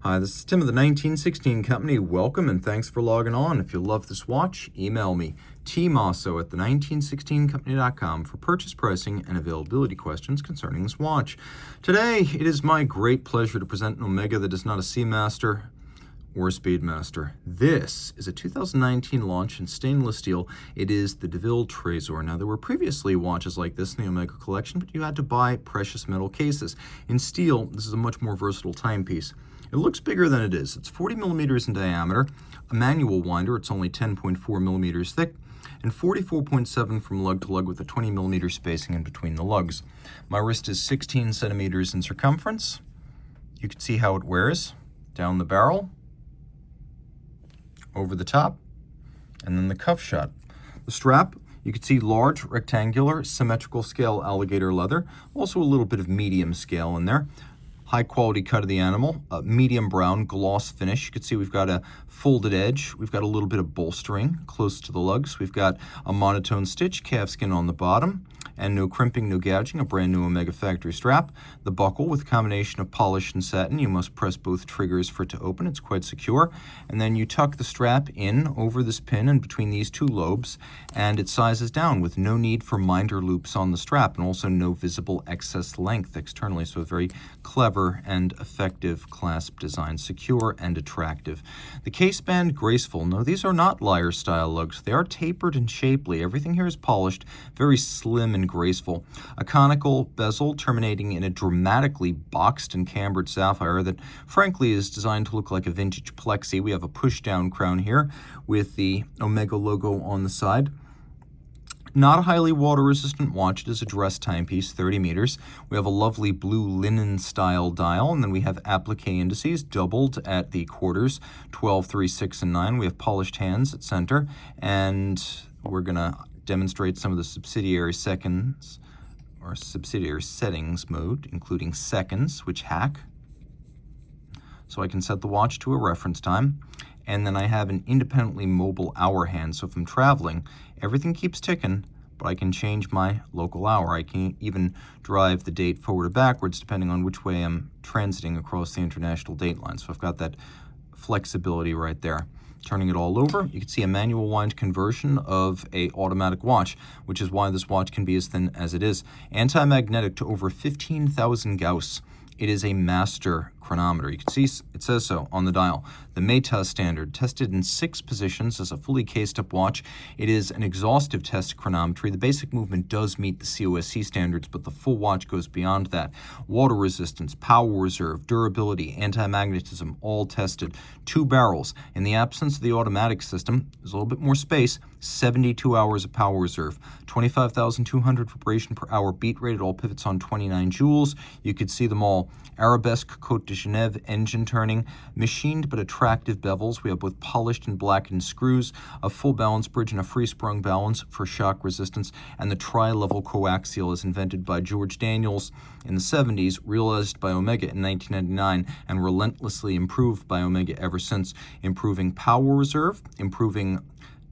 Hi, this is Tim of the 1916 Company. Welcome and thanks for logging on. If you love this watch, email me, Team Mosso at the1916company.com for purchase pricing and availability questions concerning this watch. Today, it is my great pleasure to present an Omega that is not a Seamaster or a Speedmaster. This is a 2019 launch in stainless steel. It is the De Ville Tresor. Now, there were previously watches like this in the Omega collection, but you had to buy precious metal cases. In steel, this is a much more versatile timepiece. It looks bigger than it is. It's 40 millimeters in diameter, a manual winder, it's only 10.4 millimeters thick, and 44.7 from lug to lug with a 20 millimeter spacing in between the lugs. My wrist is 16 centimeters in circumference. You can see how it wears down the barrel, over the top, and then the cuff shot. The strap, you can see large, rectangular, symmetrical scale alligator leather, also a little bit of medium scale in there. High quality cut of the animal, a medium brown gloss finish. You can see we've got a folded edge. We've got a little bit of bolstering close to the lugs. We've got a monotone stitch, calfskin on the bottom, and no crimping, no gouging, a brand new Omega factory strap. The buckle with a combination of polish and satin. You must press both triggers for it to open. It's quite secure. And then you tuck the strap in over this pin and between these two lobes, and it sizes down with no need for minder loops on the strap and also no visible excess length externally. So a very clever and effective clasp design, secure and attractive. The case band, graceful. No, these are not lyre style lugs. They are tapered and shapely. Everything here is polished, very slim and graceful. A conical bezel terminating in a dramatically boxed and cambered sapphire that frankly is designed to look like a vintage plexi. We have a push down crown here with the Omega logo on the side. Not a highly water-resistant watch. It is a dress timepiece, 30 meters. We have a lovely blue linen-style dial, and then we have applique indices doubled at the quarters, 12, 3, 6, and 9. We have polished hands at center, and we're going to demonstrate some of the subsidiary settings mode, including seconds, which hack. So I can set the watch to a reference time. And then I have an independently mobile hour hand. So if I'm traveling, everything keeps ticking, but I can change my local hour. I can even drive the date forward or backwards depending on which way I'm transiting across the international date line. So I've got that flexibility right there. Turning it all over, you can see a manual wind conversion of a automatic watch, which is why this watch can be as thin as it is. Anti-magnetic to over 15,000 Gauss. It is a master chronometer. You can see it says so on the dial. The Meta standard, tested in 6 positions as a fully cased up watch. It is an exhaustive test chronometry. The basic movement does meet the COSC standards, but the full watch goes beyond that. Water resistance, power reserve, durability, anti-magnetism, all tested. 2 barrels. In the absence of the automatic system, there's a little bit more space, 72 hours of power reserve, 25,200 vibration per hour beat rate. It all pivots on 29 joules. You could see them all. Arabesque Côte de Genève engine turning, machined but attractive bevels. We have both polished and blackened screws, a full balance bridge and a free sprung balance for shock resistance, and the tri-level Co-Axial is invented by George Daniels in the 70s, realized by Omega in 1999, and relentlessly improved by Omega ever since, improving power reserve, improving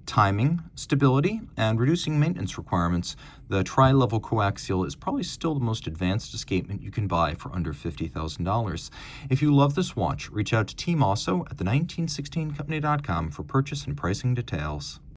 timing, stability, and reducing maintenance requirements. The tri-level coaxial is probably still the most advanced escapement you can buy for under $50,000. If you love this watch, reach out to Team Mosso at the1916company.com for purchase and pricing details.